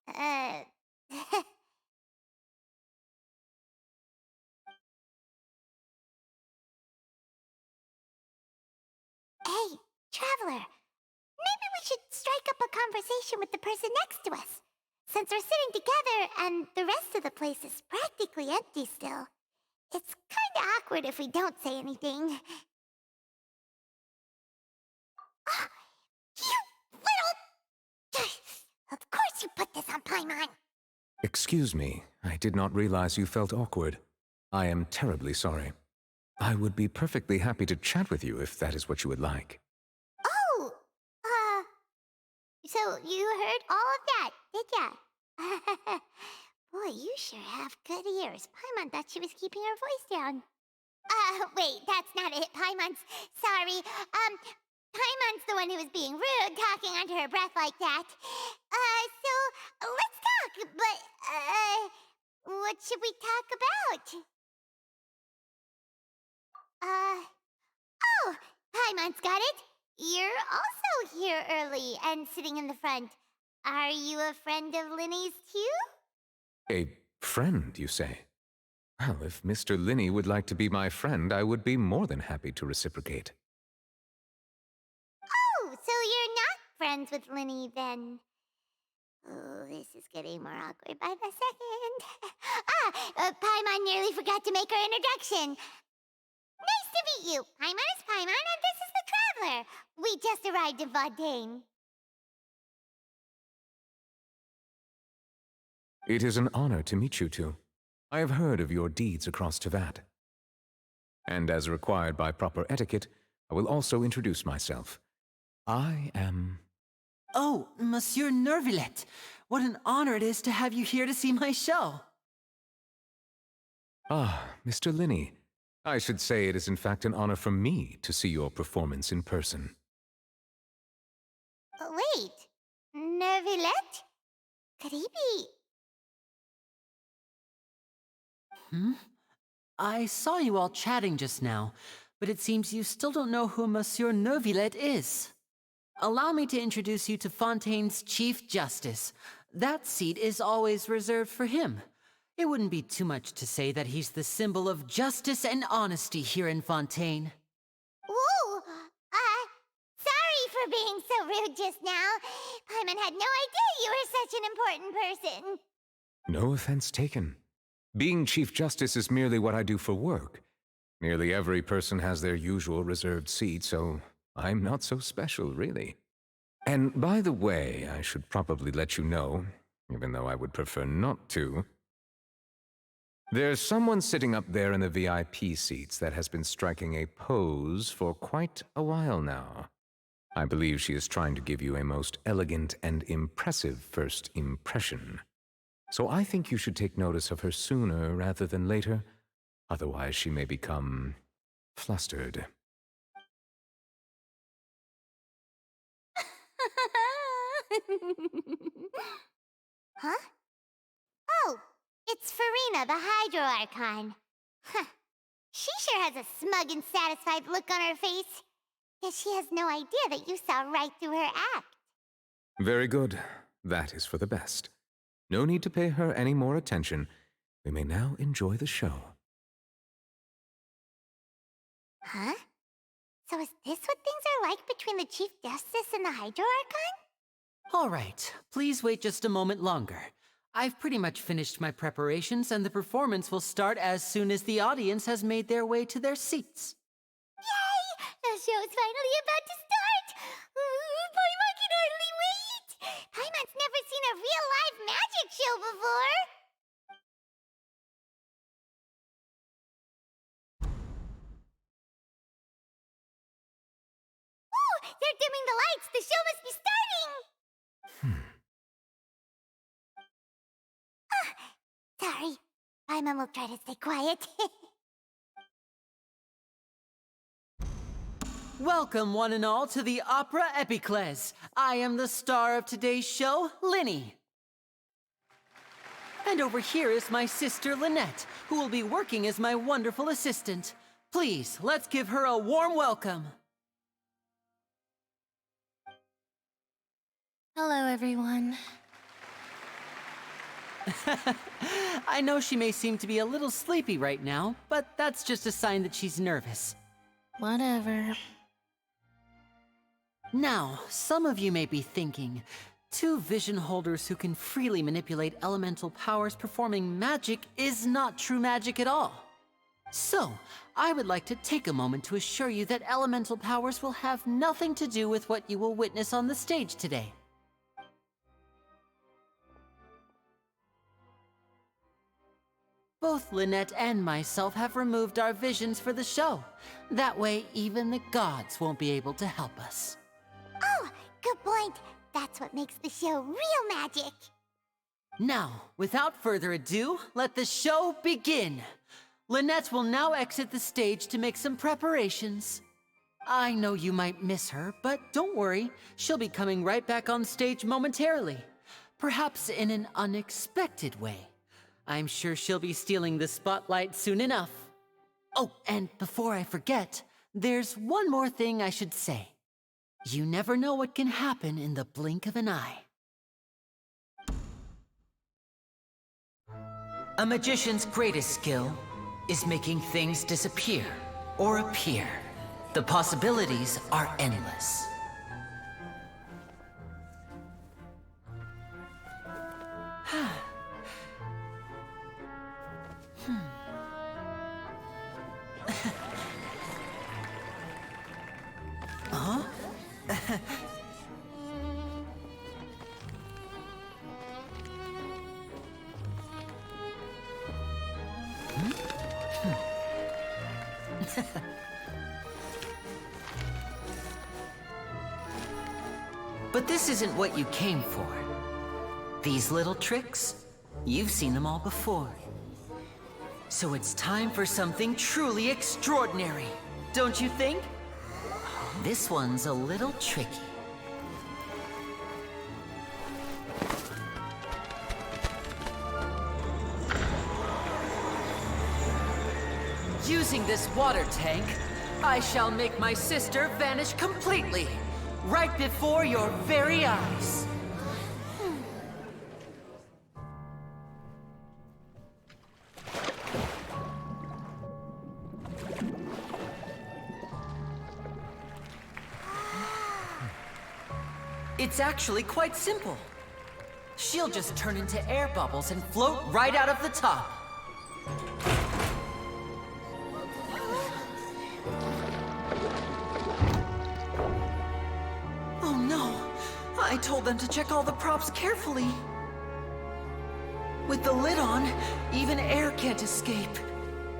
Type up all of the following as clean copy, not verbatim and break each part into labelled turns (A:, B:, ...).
A: Hey, traveler, maybe we should strike up a conversation with the person next to us. Since we're sitting together and the rest of the place is practically empty still, it's kinda awkward if we don't say anything. Ah, you little... Of course you put this on Paimon!
B: Excuse me, I did not realize you felt awkward. I am terribly sorry. I would be perfectly happy to chat with you if that is what you would like.
A: Oh, so you heard all of that, did ya? Boy, you sure have good ears. Paimon thought she was keeping her voice down. Wait, that's not it. Sorry. Paimon's the one who was being rude, talking under her breath like that. So let's talk, but, what should we talk about? Oh, Paimon's got it. You're also here early and sitting in the front. Are you a friend of Lyny's too?
B: A friend, you say? Well, if Mr. Lyny would like to be my friend, I would be more than happy to reciprocate.
A: Oh, so you're not friends with Lyny then? Oh, this is getting more awkward by the second. Paimon nearly forgot to make her introduction. Nice to meet you. Paimon is Paimon, and this is the Traveler. We just arrived in Fontaine.
B: It is an honor to meet you two. I have heard of your deeds across Tevat. And as required by proper etiquette, I will also introduce myself. I am...
C: Oh, Monsieur Noirceur, what an honor it is to have you here to see my show.
B: Ah, Mr. Lyny. I should say it is in fact an honor for me to see your performance in person.
A: Wait, Noirceur? Could he be...
C: I saw you all chatting just now, but it seems you still don't know who Monsieur Noirceur is. Allow me to introduce you to Fontaine's Chief Justice. That seat is always reserved for him. It wouldn't be too much to say that he's the symbol of justice and honesty here in Fontaine.
A: Whoa! Sorry for being so rude just now. Paimon had no idea you were such an important person.
B: No offense taken. Being Chief Justice is merely what I do for work. Nearly every person has their usual reserved seat, so I'm not so special, really. And by the way, I should probably let you know, even though I would prefer not to. There's someone sitting up there in the VIP seats that has been striking a pose for quite a while now. I believe she is trying to give you a most elegant and impressive first impression. So I think you should take notice of her sooner rather than later. Otherwise, she may become flustered.
A: Huh? Oh, it's Farina, the Hydro Archon. Huh. She sure has a smug and satisfied look on her face. Guess she has no idea that you saw right through her act.
B: Very good. That is for the best. No need to pay her any more attention. We may now enjoy the show.
A: Huh? So is this what things are like between the Chief Justice and the Hydro Archon?
C: All right, please wait just a moment longer. I've pretty much finished my preparations, and the performance will start as soon as the audience has made their way to their seats.
A: Yay! The show's finally about to start! Paimon can hardly wait! Paimon's never seen a real live magic show before! Ooh! They're dimming the lights! The show must be starting! Sorry. Paimon will try to stay quiet.
C: Welcome, one and all, to the Opera Epiclese. I am the star of today's show, Lyny. And over here is my sister, Lynette, who will be working as my wonderful assistant. Please, let's give her a warm welcome.
D: Hello, everyone.
C: I know she may seem to be a little sleepy right now, but that's just a sign that she's nervous.
D: Whatever.
C: Now, some of you may be thinking, two vision holders who can freely manipulate elemental powers performing magic is not true magic at all. So, I would like to take a moment to assure you that elemental powers will have nothing to do with what you will witness on the stage today. Both Lynette and myself have removed our visions for the show. That way, even the gods won't be able to help us.
A: Oh, good point. That's what makes the show real magic.
C: Now, without further ado, let the show begin. Lynette will now exit the stage to make some preparations. I know you might miss her, but don't worry. She'll be coming right back on stage momentarily. Perhaps in an unexpected way. I'm sure she'll be stealing the spotlight soon enough. Oh, and before I forget, there's one more thing I should say. You never know what can happen in the blink of an eye. A magician's greatest skill is making things disappear or appear. The possibilities are endless. Huh? But this isn't what you came for. These little tricks, you've seen them all before. So it's time for something truly extraordinary, don't you think? This one's a little tricky. Using this water tank, I shall make my sister vanish completely, right before your very eyes. It's actually quite simple. She'll just turn into air bubbles and float right out of the top. Oh no! I told them to check all the props carefully. With the lid on, even air can't escape.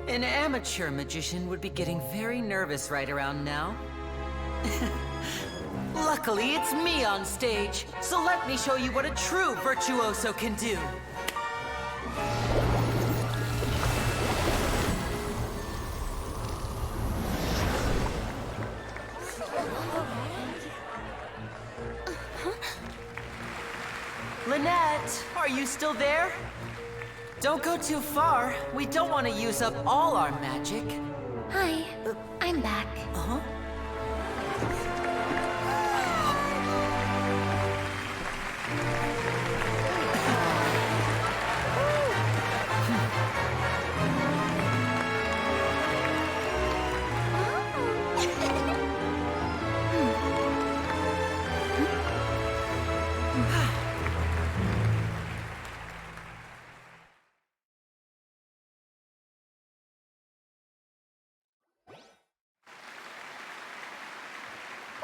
C: An amateur magician would be getting very nervous right around now. Luckily, it's me on stage, so let me show you what a true virtuoso can do. Lynette, are you still there? Don't go too far. We don't want to use up all our magic.
D: Hi, I'm back.
C: Uh-huh.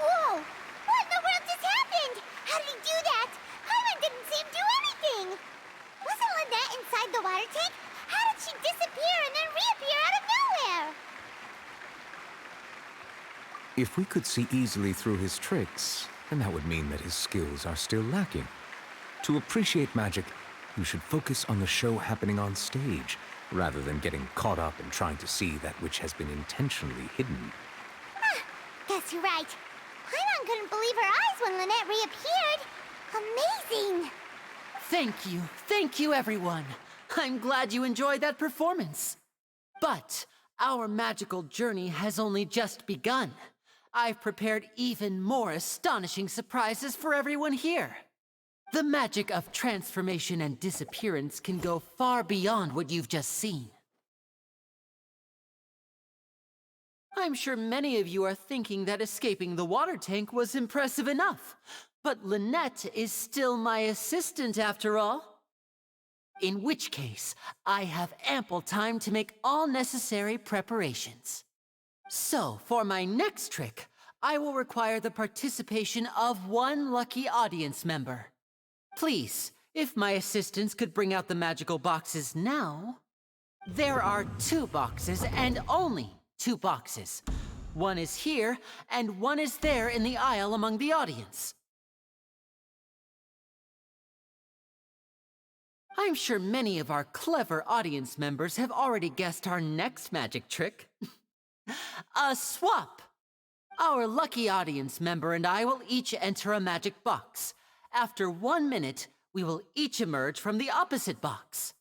A: Whoa! What in the world just happened? How did he do that? Paimon didn't see him do anything. Wasn't Lynette inside the water tank? How did she disappear and then reappear out of nowhere?
B: If we could see easily through his tricks, then that would mean that his skills are still lacking. To appreciate magic, you should focus on the show happening on stage, rather than getting caught up in trying to see that which has been intentionally hidden.
A: Guess you're right. Paimon couldn't believe her eyes when Lynette reappeared. Amazing!
C: Thank you everyone. I'm glad you enjoyed that performance. But our magical journey has only just begun. I've prepared even more astonishing surprises for everyone here. The magic of transformation and disappearance can go far beyond what you've just seen. I'm sure many of you are thinking that escaping the water tank was impressive enough, but Lynette is still my assistant after all. In which case, I have ample time to make all necessary preparations. So, for my next trick, I will require the participation of one lucky audience member. Please, if my assistants could bring out the magical boxes now. There are 2 boxes and only 2 boxes. One is here and one is there in the aisle among the audience. I'm sure many of our clever audience members have already guessed our next magic trick. A swap! Our lucky audience member and I will each enter a magic box. After 1 minute, we will each emerge from the opposite box.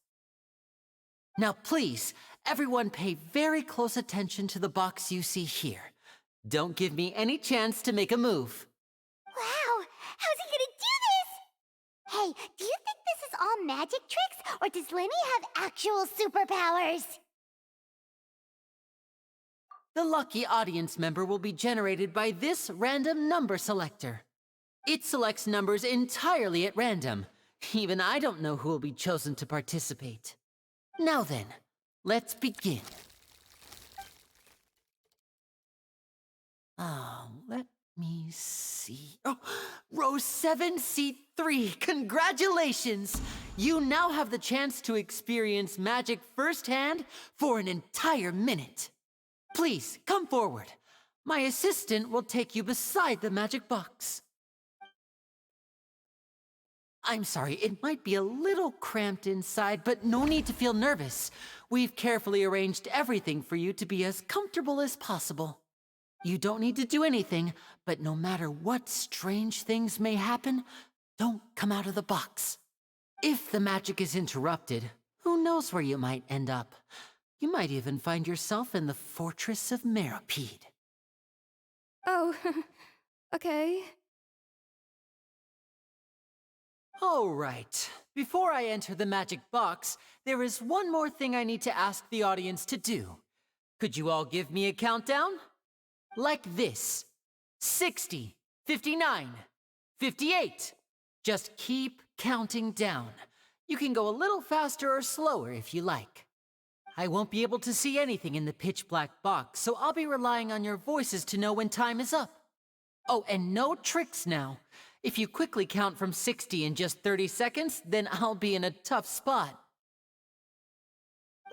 C: Now please, everyone pay very close attention to the box you see here. Don't give me any chance to make a move.
A: Wow! How's he gonna do this? Hey, do you think this is all magic tricks, or does Lyny have actual superpowers?
C: The lucky audience member will be generated by this random number selector. It selects numbers entirely at random. Even I don't know who will be chosen to participate. Now then, let's begin. Let me see. Oh, row 7, seat 3. Congratulations! You now have the chance to experience magic firsthand for an entire minute. Please, come forward. My assistant will take you beside the magic box. I'm sorry, it might be a little cramped inside, but no need to feel nervous. We've carefully arranged everything for you to be as comfortable as possible. You don't need to do anything, but no matter what strange things may happen, don't come out of the box. If the magic is interrupted, who knows where you might end up? You might even find yourself in the Fortress of Meropide.
E: Oh, okay.
C: All right. Before I enter the magic box, there is one more thing I need to ask the audience to do. Could you all give me a countdown? Like this. 60, 59, 58. Just keep counting down. You can go a little faster or slower if you like. I won't be able to see anything in the pitch black box, so I'll be relying on your voices to know when time is up. Oh, and no tricks now. If you quickly count from 60 in just 30 seconds, then I'll be in a tough spot.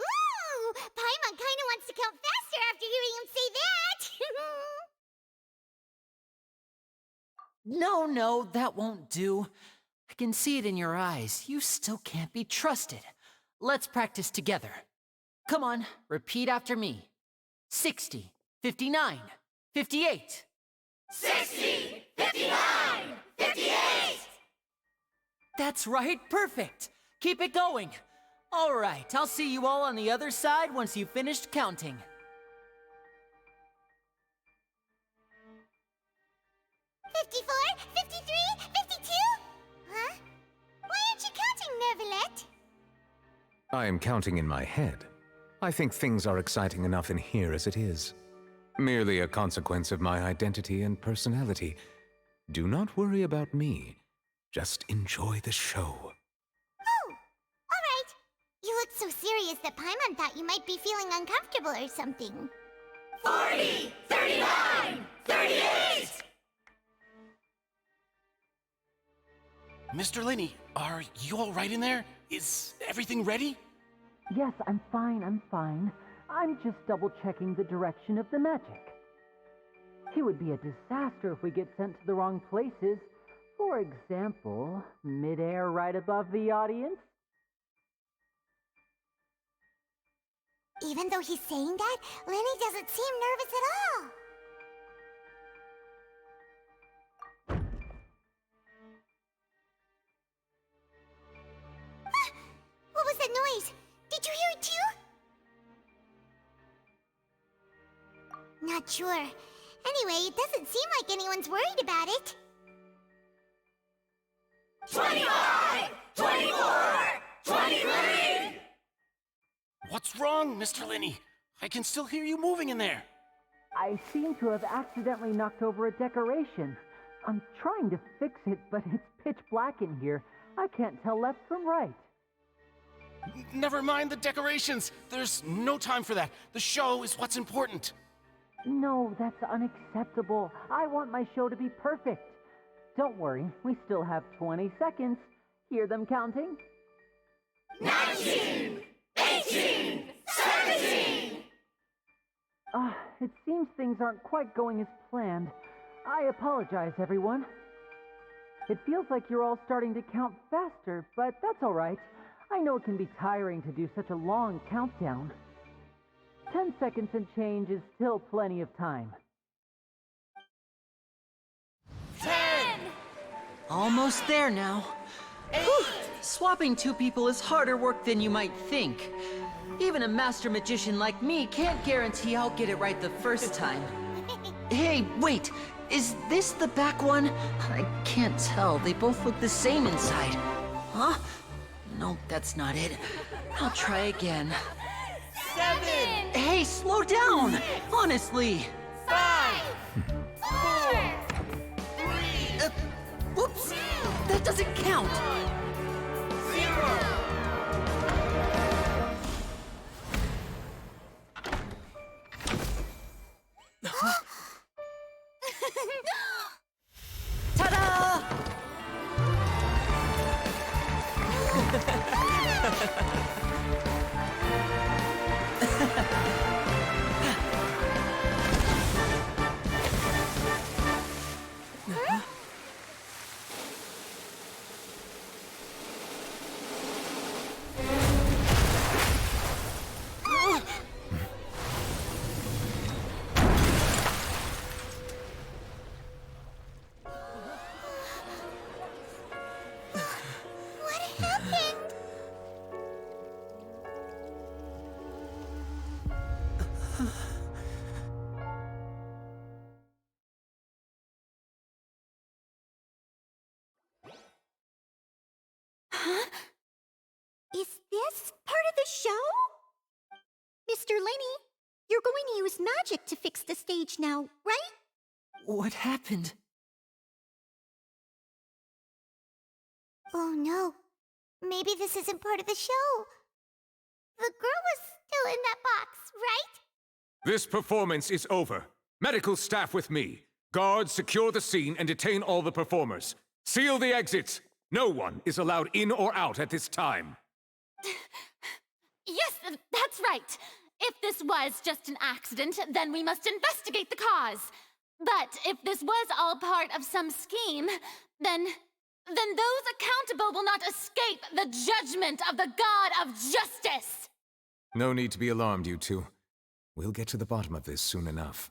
A: Ooh! Paimon kinda wants to count faster after hearing him say that!
C: No, that won't do. I can see it in your eyes. You still can't be trusted. Let's practice together. Come on, repeat after me. 60, 59, 58.
A: 60! 59! 58!
C: That's right, perfect. Keep it going. All right, I'll see you all on the other side once you've finished counting.
A: 54, 53, 52? Huh? Why aren't you counting, Noirceur?
B: I am counting in my head. I think things are exciting enough in here as it is. Merely a consequence of my identity and personality. Do not worry about me. Just enjoy the show.
A: Oh, all right. You look so serious that Paimon thought you might be feeling uncomfortable or something. 40, 39, 38!
F: Mr. Lyny, are you all right in there? Is everything ready?
C: Yes, I'm fine. I'm just double-checking the direction of the magic. It would be a disaster if we get sent to the wrong places. For example, mid-air right above the audience.
A: Even though he's saying that, Lyny doesn't seem nervous at all. What was that noise? Did you hear it too? Not sure. Anyway, it doesn't seem like anyone's worried about it.
G: 25! 24! 23!
F: What's wrong, Mr. Lyny? I can still hear you moving in there.
C: I seem to have accidentally knocked over a decoration. I'm trying to fix it, but it's pitch black in here. I can't tell left from right.
F: Never mind the decorations. There's no time for that. The show is what's important.
C: No, that's unacceptable. I want my show to be perfect. Don't worry, we still have 20 seconds. Hear them counting?
G: 19! 18! 17!
C: It seems things aren't quite going as planned. I apologize, everyone. It feels like you're all starting to count faster, but that's all right. I know it can be tiring to do such a long countdown. 10 seconds and change is still plenty of time.
G: 10!
C: Almost there now. Whew. Swapping two people is harder work than you might think. Even a master magician like me can't guarantee I'll get it right the first time. Hey, wait! Is this the back one? I can't tell. They both look the same inside. Huh? No, that's not it. I'll try again.
G: 7!
C: Hey, slow down! Honestly!
G: 5! 4! 3!
C: Whoops! That doesn't count!
G: 0!
C: Ta-da!
A: What happened? Huh? Is this part of the show? Mr. Lyny, you're going to use magic to fix the stage now, right?
C: What happened?
A: Oh no. Maybe this isn't part of the show. The girl was still in that box, right?
B: This performance is over. Medical staff with me. Guards, secure the scene and detain all the performers. Seal the exits. No one is allowed in or out at this time.
H: Yes, that's right. If this was just an accident, then we must investigate the cause. But if this was all part of some scheme, then those accountable will not escape the judgment of the God of Justice.
B: No need to be alarmed, you two. We'll get to the bottom of this soon enough.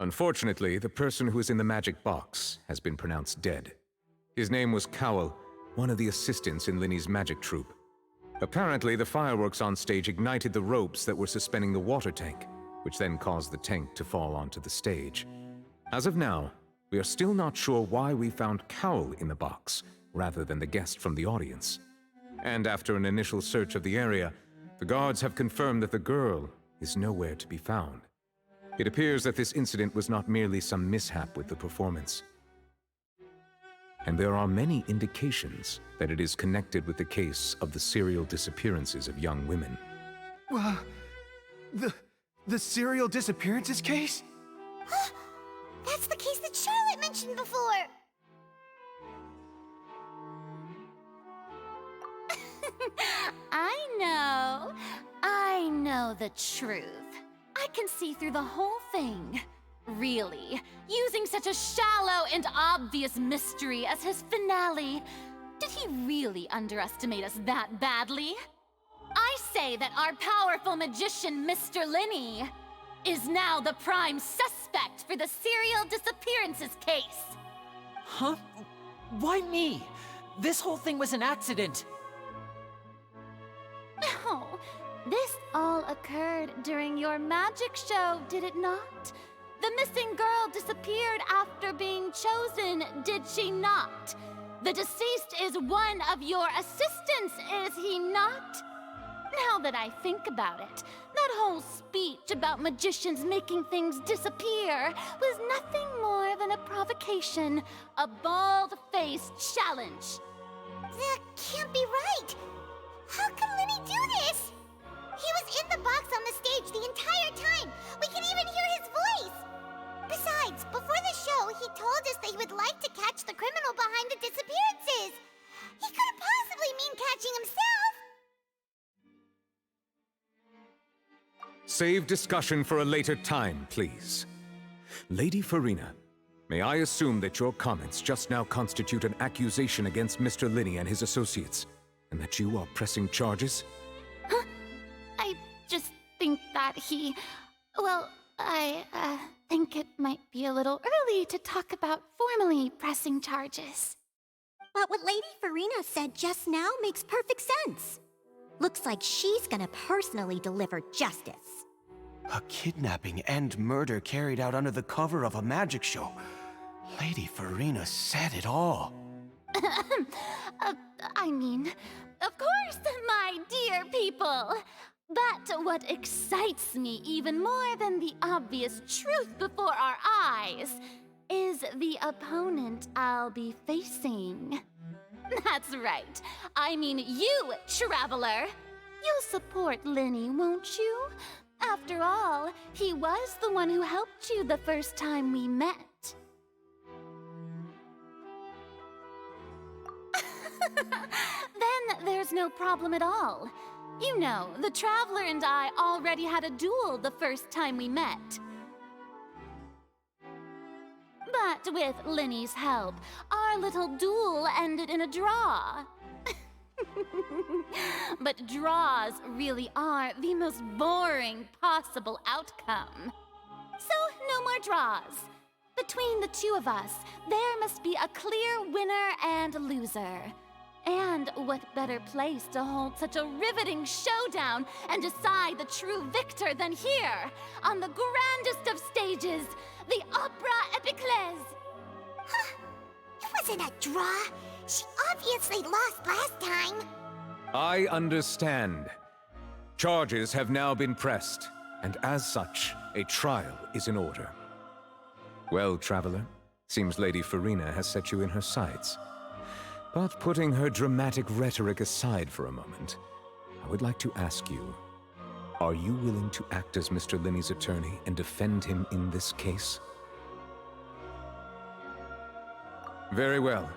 B: Unfortunately, the person who is in the magic box has been pronounced dead. His name was Cowell, one of the assistants in Lyny's magic troupe. Apparently, the fireworks on stage ignited the ropes that were suspending the water tank, which then caused the tank to fall onto the stage. As of now, we are still not sure why we found Cowell in the box, rather than the guest from the audience. And after an initial search of the area, the guards have confirmed that the girl is nowhere to be found. It appears that this incident was not merely some mishap with the performance. And there are many indications that it is connected with the case of the serial disappearances of young women.
I: The serial disappearances case?
A: That's the case that Charlotte mentioned before.
H: I know the truth. I can see through the whole thing. Really, using such a shallow and obvious mystery as his finale, did he really underestimate us that badly? I say that our powerful magician, Mr. Lyny, is now the prime suspect for the serial disappearances case.
C: Huh? Why me? This whole thing was an accident.
H: Oh, This all occurred during your magic show, did it not? The missing girl disappeared after being chosen, did she not? The deceased is one of your assistants, is he not? Now that I think about it, that whole speech about magicians making things disappear was nothing more than a provocation, a bald-faced challenge.
A: That can't be right. How could Lyny do this? He was in the box on the stage the entire time. We can even hear his voice. Besides, before the show, he told us that he would like to catch the criminal behind the disappearances. He couldn't possibly mean catching himself.
B: Save discussion for a later time, please. Lady Farina, may I assume that your comments just now constitute an accusation against Mr. Lyny and his associates, and that you are pressing charges?
H: Huh? I just think that well, I think it might be a little early to talk about formally pressing charges.
A: But what Lady Farina said just now makes perfect sense. Looks like she's gonna personally deliver justice.
I: A kidnapping and murder carried out under the cover of a magic show. Lady Farina said it all.
H: I mean, of course, my dear people. But what excites me even more than the obvious truth before our eyes is the opponent I'll be facing. That's right. I mean you, Traveler. You'll support Lyny, won't you? After all, he was the one who helped you the first time we met. Then there's no problem at all. You know, the Traveler and I already had a duel the first time we met. But with Lyny's help, our little duel ended in a draw. But draws really are the most boring possible outcome. So, no more draws. Between the two of us, there must be a clear winner and loser. And what better place to hold such a riveting showdown and decide the true victor than here, on the grandest of stages, the Opera Epiclese.
A: Huh? It wasn't a draw. She obviously lost last time.
B: I understand. Charges have now been pressed, and as such, a trial is in order. Well, Traveler, seems Lady Farina has set you in her sights. But putting her dramatic rhetoric aside for a moment, I would like to ask you, are you willing to act as Mr. Lyny's attorney and defend him in this case? Very well.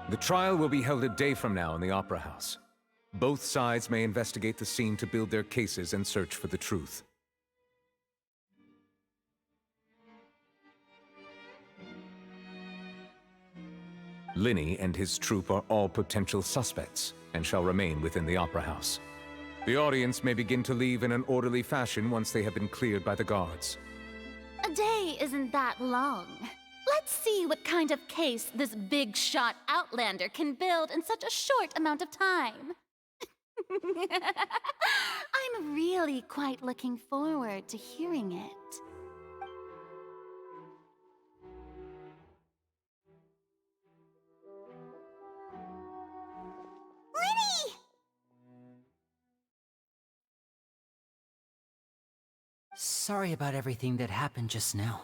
B: The trial will be held a day from now in the Opera House. Both sides may investigate the scene to build their cases and search for the truth. Lyny and his troupe are all potential suspects and shall remain within the Opera House. The audience may begin to leave in an orderly fashion once they have been cleared by the guards.
H: A day isn't that long. Let's see what kind of case this big-shot outlander can build in such a short amount of time. I'm really quite looking forward to hearing it.
A: Lyny!
C: Sorry about everything that happened just now.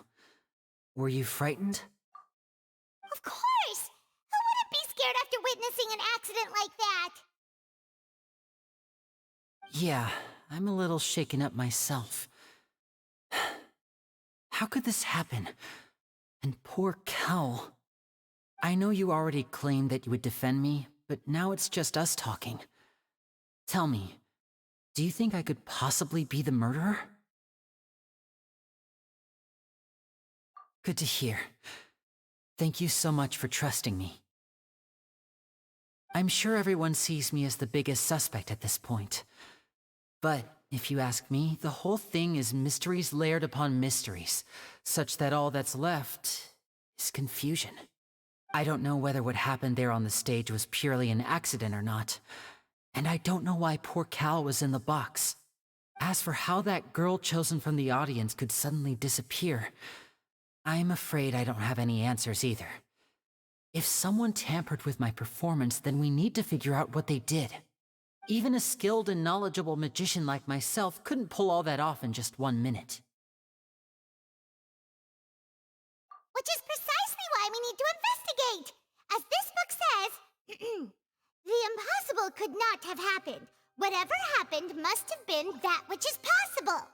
C: Were you frightened?
A: Of course! Who wouldn't be scared after witnessing an accident like that?
C: Yeah, I'm a little shaken up myself. How could this happen? And poor Cal. I know you already claimed that you would defend me, but now it's just us talking. Tell me, do you think I could possibly be the murderer? Good to hear. Thank you so much for trusting me. I'm sure everyone sees me as the biggest suspect at this point. But if you ask me, the whole thing is mysteries layered upon mysteries, such that all that's left is confusion. I don't know whether what happened there on the stage was purely an accident or not, and I don't know why poor Cal was in the box. As for how that girl chosen from the audience could suddenly disappear, I'm afraid I don't have any answers either. If someone tampered with my performance, then we need to figure out what they did. Even a skilled and knowledgeable magician like myself couldn't pull all that off in just 1 minute.
A: Which is precisely why we need to investigate! As this book says, the impossible could not have happened. Whatever happened must have been that which is possible.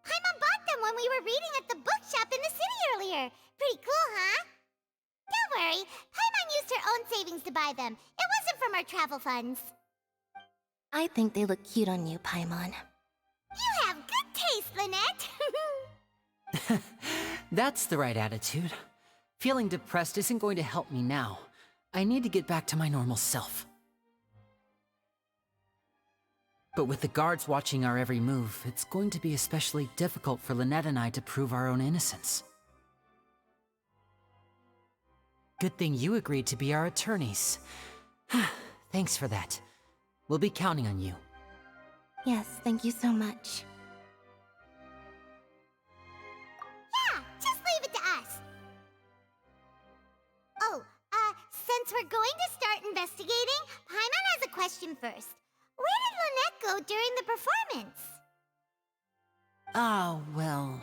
A: Paimon bought them when we were reading at the bookshop in the city earlier. Pretty cool, huh? Don't worry, Paimon used her own savings to buy them. It wasn't from our travel funds.
D: I think they look cute on you, Paimon.
A: You have good taste, Lynette.
C: That's the right attitude. Feeling depressed isn't going to help me now. I need to get back to my normal self. But with the guards watching our every move, it's going to be especially difficult for Lynette and I to prove our own innocence. Good thing you agreed to be our attorneys. Thanks for that. We'll be counting on you.
D: Yes, thank you so much.
A: Yeah, just leave it to us. Oh, since we're going to start investigating, Paimon has a question first. Where did Lynette go during the performance?
C: Ah, well,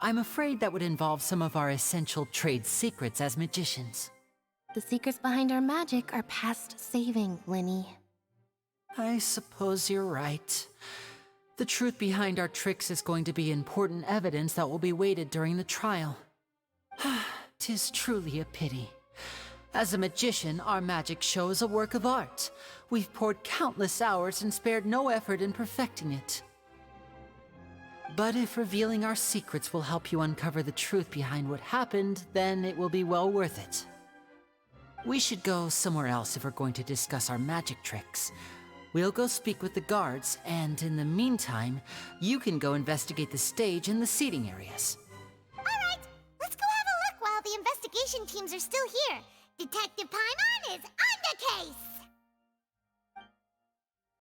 C: I'm afraid that would involve some of our essential trade secrets as magicians.
D: The secrets behind our magic are past saving, Lyny.
C: I suppose you're right. The truth behind our tricks is going to be important evidence that will be weighted during the trial. 'Tis truly a pity. As a magician, our magic show is a work of art. We've poured countless hours and spared no effort in perfecting it. But if revealing our secrets will help you uncover the truth behind what happened, then it will be well worth it. We should go somewhere else if we're going to discuss our magic tricks. We'll go speak with the guards, and in the meantime, you can go investigate the stage and the seating areas.
A: All right, let's go have a look while the investigation teams are still here. Detective Paimon is on